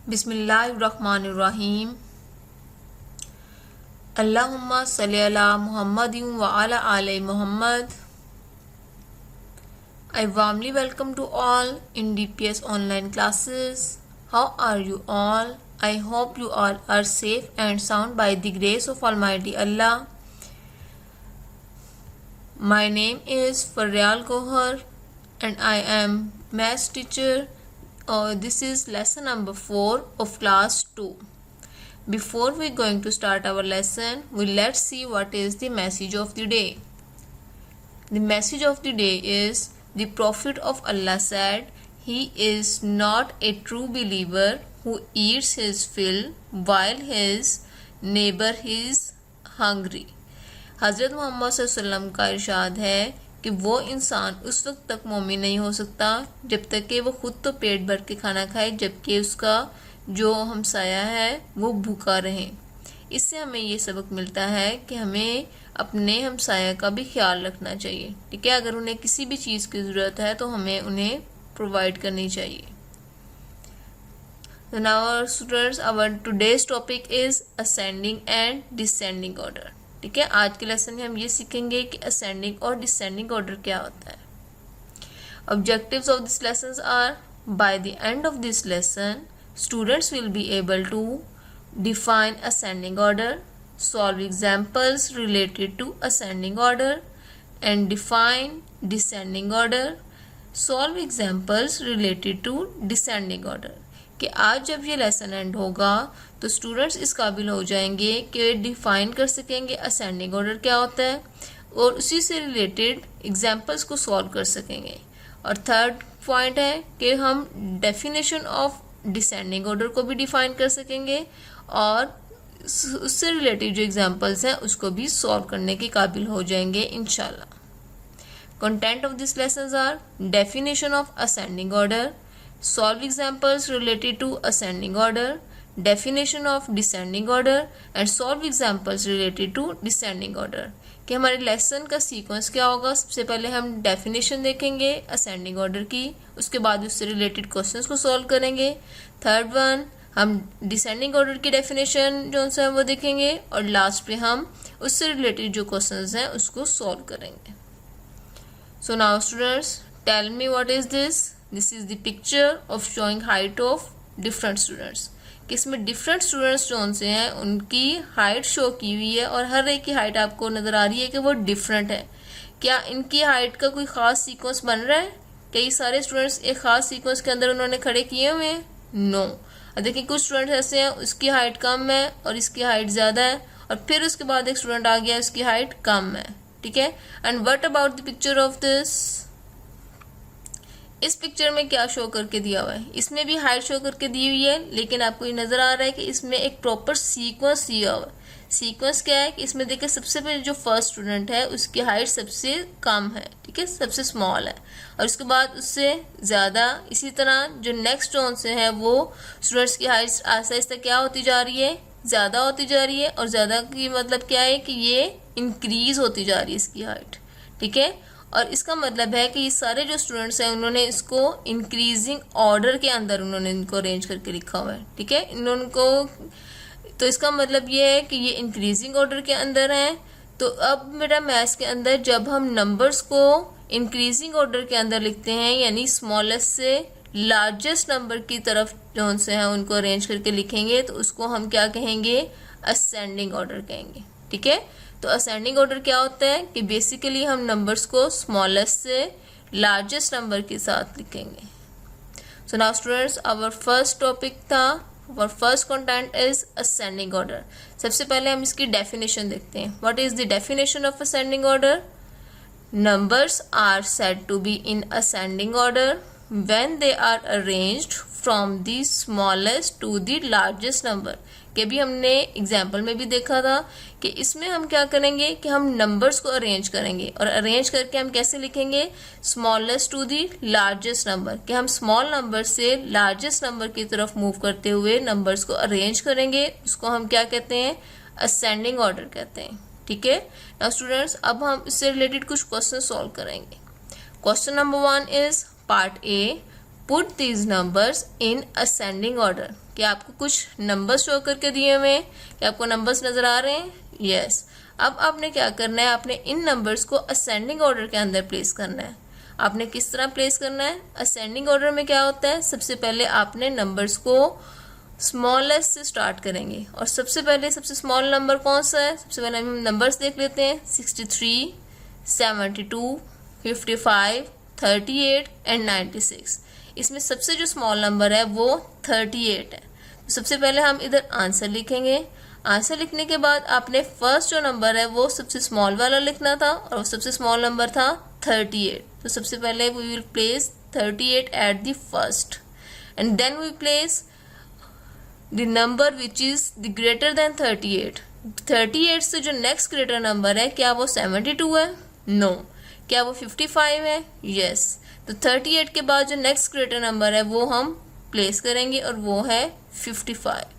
बिस्मिल्लाहिर्रहमानिर्रहीम। अल्लाहुम्मा सल्ली अला मुहम्मदिन व अला आले Muhammad. I warmly welcome to all in DPS online classes. How are you all? I hope you all are safe and sound by the grace of Almighty Allah. My name is Faryal Gohar and I am maths teacher. This is lesson number 4 of class 2. Before we going to start our lesson, let's see what is the message of the day. The message of the day is the Prophet of Allah said, "He is not a true believer who eats his fill while his neighbor is hungry." हज़रत मोहम्मद सल्लल्लाहु अलैहि वसल्लम का इरशाद है कि वो इंसान उस वक्त तक मोमिन नहीं हो सकता जब तक कि वो खुद तो पेट भर के खाना खाए जबकि उसका जो हमसाया है वो भूखा रहे। इससे हमें ये सबक मिलता है कि हमें अपने हमसाया का भी ख्याल रखना चाहिए। ठीक है, अगर उन्हें किसी भी चीज़ की ज़रूरत है तो हमें उन्हें प्रोवाइड करनी चाहिए। So now our students, our today's topic is ascending and descending order. ठीक है, आज के लेसन में हम ये सीखेंगे कि असेंडिंग और डिसेंडिंग ऑर्डर क्या होता है। Objectives of this lessons are, by the end of this lesson, students will be able to define ascending order, solve examples related to ascending order, and define descending order, solve examples related to descending order. कि आज जब ये lesson and होगा तो students इस काबिल हो जाएंगे कि डिफाइन कर सकेंगे असेंडिंग ऑर्डर क्या होता है और उसी से रिलेटेड एग्जांपल्स को सॉल्व कर सकेंगे। और थर्ड पॉइंट है कि हम डेफिनेशन ऑफ डिसेंडिंग ऑर्डर को भी डिफाइन कर सकेंगे और उससे रिलेटेड जो एग्जांपल्स हैं उसको भी सॉल्व करने के काबिल हो जाएंगे इंशाल्लाह। Content of this lessons are definition of ascending order, solve examples related to ascending order, definition of descending order and solve examples related to descending order। कि हमारे लेसन का सीक्वेंस क्या होगा। सबसे पहले हम डेफिनेशन देखेंगे असेंडिंग ऑर्डर की, उसके बाद उससे रिलेटेड क्वेश्चंस को सॉल्व करेंगे। थर्ड वन हम डिसेंडिंग ऑर्डर की डेफिनेशन जो है वो देखेंगे और लास्ट पे हम उससे रिलेटेड जो क्वेश्चंस हैं उसको सॉल्व करेंगे। So now students, tell me what is this. This is the picture of showing height of different students. कि इसमें डिफरेंट स्टूडेंट्स जो से हैं उनकी हाइट शो की हुई है और हर एक की हाइट आपको नज़र आ रही है कि वो डिफरेंट है। क्या इनकी हाइट का कोई ख़ास सीक्वेंस बन रहा है? कई सारे स्टूडेंट्स एक ख़ास सीक्वेंस के अंदर उन्होंने खड़े किए हुए हैं? नो। और देखिए कुछ स्टूडेंट्स ऐसे हैं उसकी हाइट कम है और इसकी हाइट ज़्यादा है और फिर उसके बाद एक स्टूडेंट आ गया उसकी हाइट कम है। ठीक है, and what about the picture of this. इस पिक्चर में क्या शो करके दिया हुआ है? इसमें भी हाइट शो करके दी हुई है लेकिन आपको ये नज़र आ रहा है कि इसमें एक प्रॉपर सीक्वेंस दिया हुआ है। सीक्वेंस क्या है कि इसमें देखिए सबसे पहले जो फर्स्ट स्टूडेंट है उसकी हाइट सबसे कम है, ठीक है, सबसे स्मॉल है और उसके बाद उससे ज़्यादा। इसी तरह जो नेक्स्ट जोन से है वो स्टूडेंट्स की हाइट आहिस्ता आहिस्ता क्या होती जा रही है, ज़्यादा होती जा रही है और ज़्यादा की मतलब क्या है कि ये इंक्रीज़ होती जा रही है इसकी हाइट। ठीक है, और इसका मतलब है कि ये सारे जो स्टूडेंट्स हैं उन्होंने इसको इंक्रीजिंग ऑर्डर के अंदर उन्होंने इनको अरेंज करके लिखा हुआ है। ठीक है, इनको तो इसका मतलब ये है कि ये इंक्रीजिंग ऑर्डर के अंदर हैं। तो अब मेरा मैथ्स के अंदर जब हम नंबर्स को इंक्रीजिंग ऑर्डर के अंदर लिखते हैं यानी स्मॉलेस्ट से लार्जेस्ट नंबर की तरफ जो से हैं उनको अरेंज करके लिखेंगे तो उसको हम क्या कहेंगे, असेंडिंग ऑर्डर कहेंगे। ठीक है, तो असेंडिंग ऑर्डर क्या होता है कि बेसिकली हम नंबर्स को स्मॉलेस्ट से लार्जेस्ट नंबर के साथ लिखेंगे। So now students, our first topic था, our first content is ascending order. सबसे पहले हम इसकी डेफिनेशन देखते हैं। What is the definition of ascending order? Numbers are said to be in ascending order when they are arranged from the smallest to the largest number. कि भी हमने example में भी देखा था कि इसमें हम क्या करेंगे कि हम नंबर्स को अरेंज करेंगे और अरेंज करके हम कैसे लिखेंगे, smallest to the largest number. कि हम स्मॉल नंबर से लार्जेस्ट नंबर की तरफ मूव करते हुए नंबर्स को अरेंज करेंगे, उसको हम क्या कहते हैं, असेंडिंग ऑर्डर कहते हैं। ठीक है, नाउ स्टूडेंट्स अब हम इससे रिलेटेड कुछ क्वेश्चन सॉल्व करेंगे। Question number 1 is part A, put these numbers in ascending order. कि आपको कुछ नंबर्स शो करके दिए हुए हैं, कि आपको नंबर्स नज़र आ रहे हैं? यस। अब आपने क्या करना है, आपने इन नंबर्स को असेंडिंग ऑर्डर के अंदर प्लेस करना है। आपने किस तरह प्लेस करना है? असेंडिंग ऑर्डर में क्या होता है, सबसे पहले आपने नंबर्स को स्मॉलेस्ट से स्टार्ट करेंगे। और सबसे पहले सबसे स्मॉल नंबर कौन सा है? सबसे पहले हम नंबर्स देख लेते हैं। 63, 72, 55, 38 एंड 96। इसमें सबसे जो स्मॉल नंबर है वो 38 है। तो सबसे पहले हम इधर आंसर लिखेंगे। आंसर लिखने के बाद आपने फर्स्ट जो नंबर है वो सबसे स्मॉल वाला लिखना था, और वो सबसे स्मॉल नंबर था 38। तो सबसे पहले we will place 38 at the first, and then we place the number which is the greater than 38। 38 से जो नेक्स्ट ग्रेटर नंबर है, क्या वो 72 है? नो। क्या वो 55 है? यस। तो 38 के बाद जो नेक्स्ट ग्रेटर नंबर है वो हम प्लेस करेंगे, और वो है 55।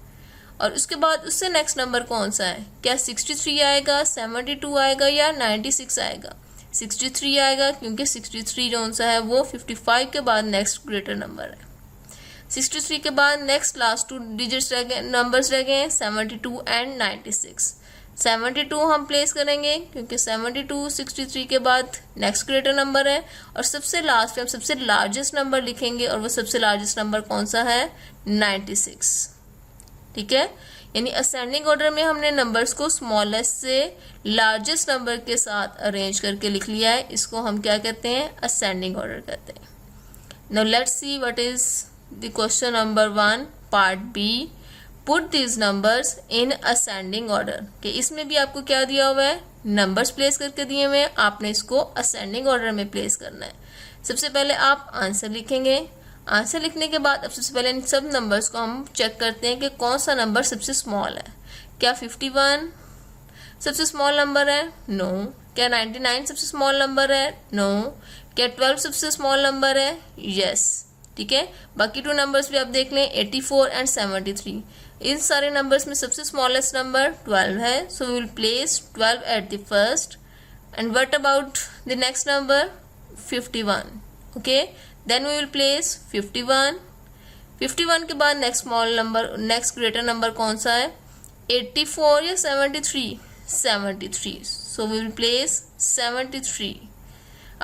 और उसके बाद उससे नेक्स्ट नंबर कौन सा है? क्या 63 आएगा, 72 आएगा, या 96 आएगा? 63 आएगा, क्योंकि 63 जो सा है वो 55 के बाद नेक्स्ट ग्रेटर नंबर है। 63 के बाद नेक्स्ट लास्ट 2 डिजिट्स रह गए, नंबर्स रह गए हैं 72 एंड 96। 72 हम प्लेस करेंगे, क्योंकि 72 63 के बाद नेक्स्ट ग्रेटर नंबर है। और सबसे लास्ट में हम सबसे लार्जेस्ट नंबर लिखेंगे, और वो सबसे लार्जेस्ट नंबर कौन सा है? 96। ठीक है, यानी असेंडिंग ऑर्डर में हमने नंबर्स को स्मॉलेस्ट से लार्जेस्ट नंबर के साथ अरेंज करके लिख लिया है। इसको हम क्या कहते हैं? असेंडिंग ऑर्डर कहते हैं। Now let's see what is the question number 1 part B. Put these numbers in ascending order. कि इसमें भी आपको क्या दिया हुआ है? नंबर्स प्लेस करके दिए हुए हैं, आपने इसको असेंडिंग ऑर्डर में प्लेस करना है। सबसे पहले आप आंसर लिखेंगे। आंसर लिखने के बाद अब सबसे पहले इन सब नंबर्स को हम चेक करते हैं कि कौन सा नंबर सबसे स्मॉल है। क्या 51 सबसे स्मॉल नंबर है? नो। क्या 99 सबसे स्मॉल नंबर है? नो। क्या 12 सबसे स्मॉल नंबर है? यस। ठीक है, बाकी 2 नंबर्स भी आप देख लें, 84 एंड 73। इन सारे नंबर्स में सबसे स्मॉलेस्ट नंबर 12 है, so we will place 12 at the first. And what about the next number? 51। Okay, then we will place 51। 51 के बाद next small number, next greater number कौन सा है? 84 या 73? 73, so we will place 73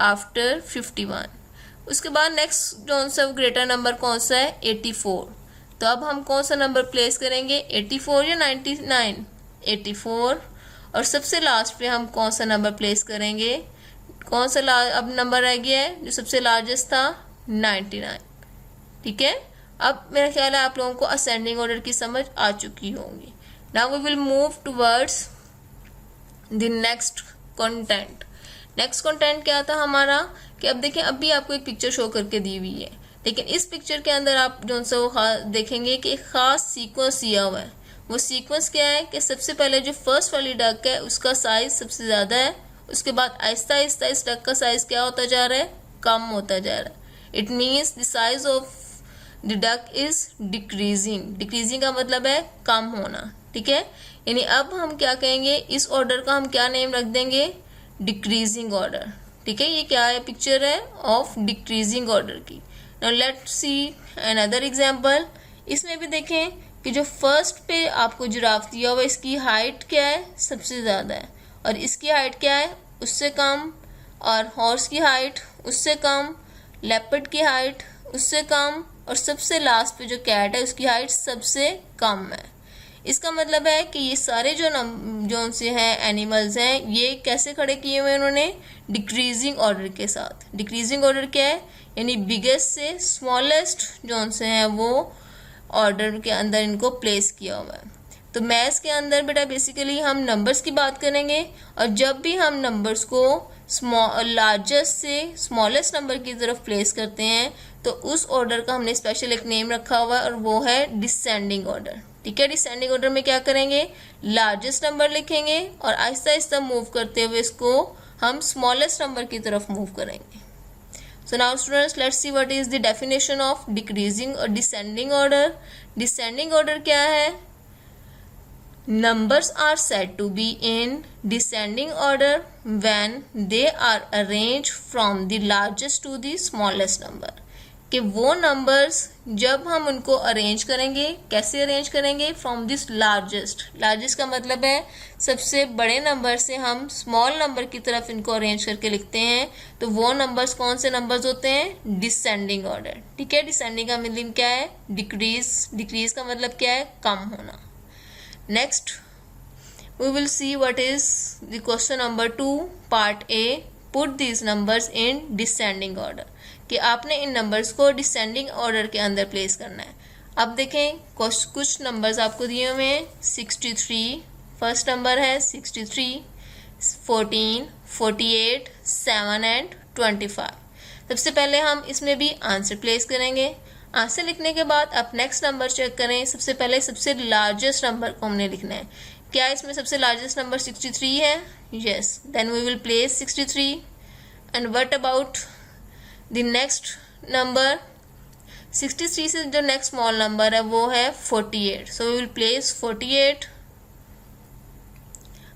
after 51। उसके बाद next जो सा ग्रेटर नंबर कौन सा है? 84। तो अब हम कौन सा नंबर प्लेस करेंगे? 84 या 99? 84। और सबसे लास्ट पे हम कौन सा नंबर प्लेस करेंगे? कौन सा अब नंबर रह गया है जो सबसे लार्जेस्ट था? 99। ठीक है, अब मेरा ख्याल है आप लोगों को असेंडिंग ऑर्डर की समझ आ चुकी होगी। Now we will move towards the next content. Next content क्या था हमारा? कि अब देखिए, अभी आपको एक पिक्चर शो करके दी हुई है, लेकिन इस पिक्चर के अंदर आप जो सा देखेंगे कि एक खास सीक्वेंस दिया हुआ है। वो सीक्वेंस क्या है? कि सबसे पहले जो फर्स्ट वाली डक है उसका साइज सबसे ज़्यादा है, उसके बाद आहिस्ता आहिस्ता इस डक का साइज क्या होता जा रहा है? कम होता जा रहा है। It means the size of the duck is decreasing. Decreasing का मतलब है कम होना। ठीक है, यानी अब हम क्या कहेंगे? इस ऑर्डर का हम क्या नेम रख देंगे? Decreasing order. ठीक है, ये क्या है? पिक्चर है ऑफ डिक्रीजिंग ऑर्डर की। Now let's see another example. इसमें भी देखें कि जो फर्स्ट पे आपको जिराफ दिया हुआ, इसकी हाइट क्या है? सबसे ज़्यादा है। और इसकी हाइट क्या है? उससे कम। और हॉर्स की हाइट उससे कम, लेपर्ड की हाइट उससे कम, और सबसे लास्ट पे जो कैट है उसकी हाइट सबसे कम है। इसका मतलब है कि ये सारे जो से हैं एनिमल्स हैं, ये कैसे खड़े किए हुए हैं उन्होंने? डिक्रीजिंग ऑर्डर के साथ। डिक्रीजिंग ऑर्डर क्या है? यानी बिगेस्ट से स्मॉलेस्ट जो से हैं वो ऑर्डर के अंदर इनको प्लेस किया हुआ है। तो मैथ्स के अंदर बेटा बेसिकली हम नंबर्स की बात करेंगे, और जब भी हम नंबर्स को लार्जेस्ट से स्मॉलेस्ट नंबर की तरफ प्लेस करते हैं तो उस ऑर्डर का हमने स्पेशल एक नेम रखा हुआ है, और वो है डिसेंडिंग ऑर्डर। ठीक है, डिसेंडिंग ऑर्डर में क्या करेंगे? लार्जेस्ट नंबर लिखेंगे, और आहिस्ता आहिस्ता मूव करते हुए इसको हम स्मॉलेस्ट नंबर की तरफ मूव करेंगे। So now students, let's see what is the definition of decreasing और डिसेंडिंग ऑर्डर। डिसेंडिंग ऑर्डर क्या है? Numbers are said to be in descending order when they are arranged from the largest to the smallest number. कि वो numbers जब हम उनको arrange करेंगे, कैसे अरेंज करेंगे, फ्रॉम दिस लार्जेस्ट। लार्जेस्ट का मतलब है सबसे बड़े नंबर से हम स्मॉल नंबर की तरफ इनको अरेंज करके लिखते हैं, तो वो नंबर्स कौन से नंबर्स होते हैं, डिसेंडिंग ऑर्डर। ठीक है, डिसेंडिंग का मीनिंग क्या है, डिक्रीज। डिक्रीज का मतलब क्या है, कम होना। Next we will see what is the question number 2 part A. Put these numbers in descending order, कि आपने इन नंबर्स को डिसेंडिंग ऑर्डर के अंदर प्लेस करना है। अब देखें कुछ नंबर्स आपको दिए हुए हैं। 63 फर्स्ट नंबर है, 63, 14, 48, 7 एंड 25। सबसे पहले हम इसमें भी आंसर प्लेस करेंगे। आंसर लिखने के बाद आप नेक्स्ट नंबर चेक करें। सबसे पहले सबसे लार्जेस्ट नंबर को हमने लिखना है। क्या इसमें सबसे लार्जेस्ट नंबर 63 है? Yes, then we will place 63। And what about the next number? 63 से जो नेक्स्ट स्मॉल नंबर है वो है 48, सो वी विल प्लेस 48।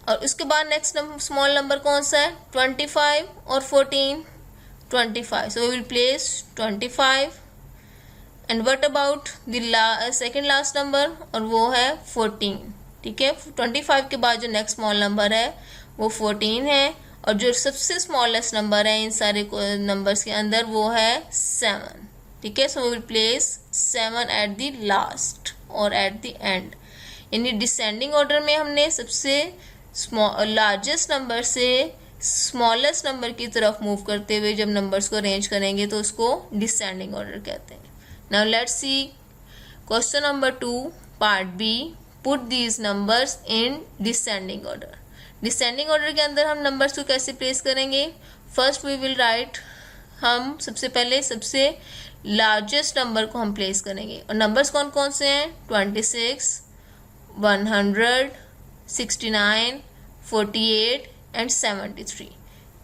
और उसके बाद नेक्स्ट स्मॉल नंबर कौन सा है? 25 और 14, 25, so we will place 25। And what about the second last number? और वो है 14। ठीक है, 25 के बाद जो नेक्स्ट स्मॉल नंबर है वो 14 है, और जो सबसे स्मॉलेस्ट नंबर है इन सारे नंबर्स के अंदर वो है 7। ठीक है, so we will place 7 at the last और एट द एंड। यानी डिसेंडिंग ऑर्डर में हमने सबसे लार्जेस्ट नंबर से स्मॉलेस्ट नंबर की तरफ मूव करते हुए जब नंबर्स को अरेंज करेंगे तो उसको डिसेंडिंग ऑर्डर कहते हैं। Now let's see question number 2 part B. Put these numbers in descending order. Descending order के अंदर हम नंबर्स को कैसे प्लेस करेंगे? फर्स्ट वी विल राइट, हम सबसे पहले सबसे लार्जेस्ट नंबर को हम प्लेस करेंगे। और नंबर्स कौन कौन से हैं? 26, 100, 69, 48 एंड 73।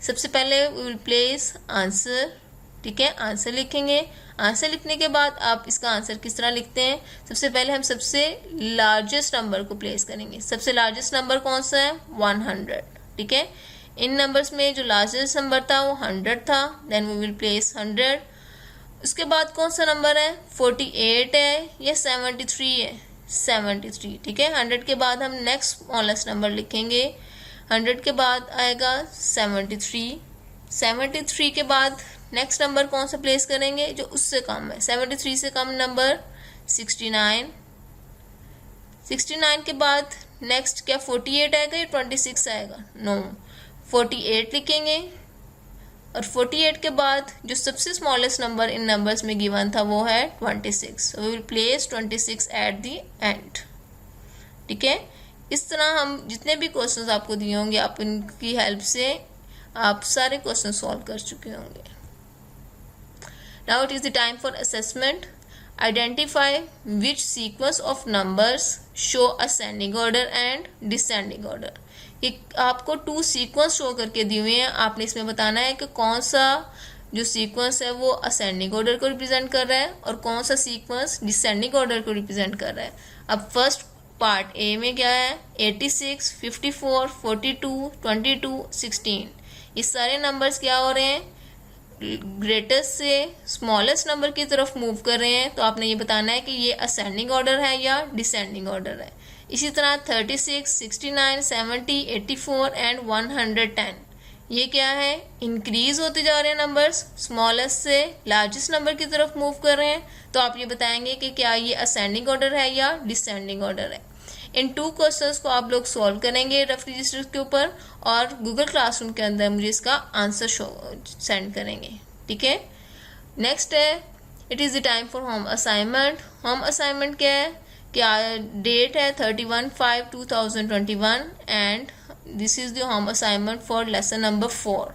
सबसे पहले वी विल प्लेस आंसर। ठीक है, आंसर लिखेंगे। आंसर लिखने के बाद आप इसका आंसर किस तरह लिखते हैं? सबसे पहले हम सबसे लार्जेस्ट नंबर को प्लेस करेंगे। सबसे लार्जेस्ट नंबर कौन सा है? 100। ठीक है, इन नंबर्स में जो लार्जेस्ट नंबर था वो 100 था, देन वी विल प्लेस 100। उसके बाद कौन सा नंबर है? 48 है या 73 है? 73। ठीक है, 100 के बाद हम नेक्स्ट स्मॉलेस्ट नंबर लिखेंगे। 100 के बाद आएगा 73। 73 के बाद नेक्स्ट नंबर कौन सा प्लेस करेंगे जो उससे कम है? 73 से कम नंबर 69। 69 के बाद नेक्स्ट क्या 48 आएगा या 26 आएगा? नो, 48 लिखेंगे। और 48 के बाद जो सबसे स्मॉलेस्ट नंबर इन नंबर्स में गिवन था वो है 26, we will place 26 at the end. ठीक है, इस तरह हम जितने भी क्वेश्चंस आपको दिए होंगे आप इनकी हेल्प से आप सारे क्वेश्चन सॉल्व कर चुके होंगे। Now it is the time for assessment. Identify which sequence of numbers show ascending order and descending order. कि आपको 2 सीक्वेंस शो करके दिए हुए हैं, आपने इसमें बताना है कि कौन सा जो सीक्वेंस है वो असेंडिंग ऑर्डर को रिप्रेजेंट कर रहा है और कौन सा सीक्वेंस डिसेंडिंग ऑर्डर को रिप्रेजेंट कर रहा है। अब फर्स्ट पार्ट ए में क्या है? 86, 54, 42, 22, 16। ये सारे नंबर्स क्या हो रहे हैं? ग्रेटेस्ट से स्मॉलेस्ट नंबर की तरफ मूव कर रहे हैं, तो आपने ये बताना है कि ये असेंडिंग ऑर्डर है या डिसेंडिंग ऑर्डर है। इसी तरह 36, 69, 70, 84 एंड 110 ये क्या है? इंक्रीज होते जा रहे हैं नंबर्स, स्मॉलेस्ट से लार्जेस्ट नंबर की तरफ मूव कर रहे हैं, तो आप ये बताएंगे कि क्या ये असेंडिंग ऑर्डर है या डिसेंडिंग ऑर्डर है। इन 2 क्वेश्चंस को आप लोग सॉल्व करेंगे रफ रजिस्टर के ऊपर और गूगल क्लासरूम के अंदर मुझे इसका आंसर सेंड करेंगे। ठीक है, नेक्स्ट है it is the time for home assignment. Home assignment क्या है? क्या डेट है 31/5/2021 and this is the home assignment for lesson number 4।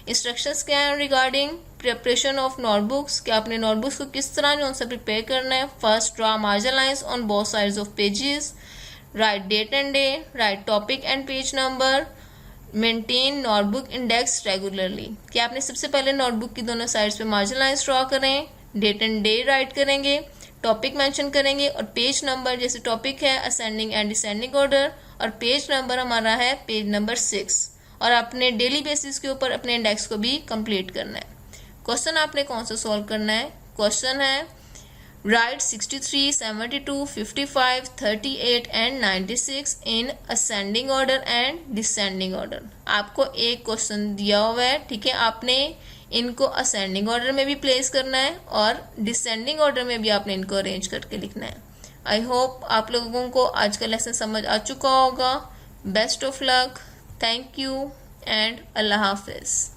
Instructions क्या है रिगार्डिंग प्रिपरेशन ऑफ नोटबुक्स, कि आपने नोटबुक्स को किस तरह जो उनसे प्रिपेयर करना है। First, draw margin lines on both sides of pages, write date and day, write topic and page number, maintain notebook index regularly. कि आपने सबसे पहले नोटबुक की दोनों साइड्स पे मार्जिन लाइंस ड्रॉ करें, डेट एंड डे राइट करेंगे, topic mention करेंगे और पेज नंबर, जैसे टॉपिक है असेंडिंग एंड डिसेंडिंग ऑर्डर और पेज नंबर हमारा है पेज नंबर 6, और अपने डेली बेसिस के ऊपर अपने इंडेक्स को भी कंप्लीट करना है। क्वेश्चन आपने कौन सा सॉल्व करना है? क्वेश्चन है right 63, 72, 55, 38 and 96 in ascending order and descending order. आपको एक क्वेश्चन दिया हुआ है, ठीक है, आपने इनको असेंडिंग ऑर्डर में भी प्लेस करना है और डिसेंडिंग ऑर्डर में भी आपने इनको अरेंज करके लिखना है। आई होप आप लोगों को आज का लेसन समझ आ चुका होगा। Best of luck, thank you and अल्लाह हाफिज़।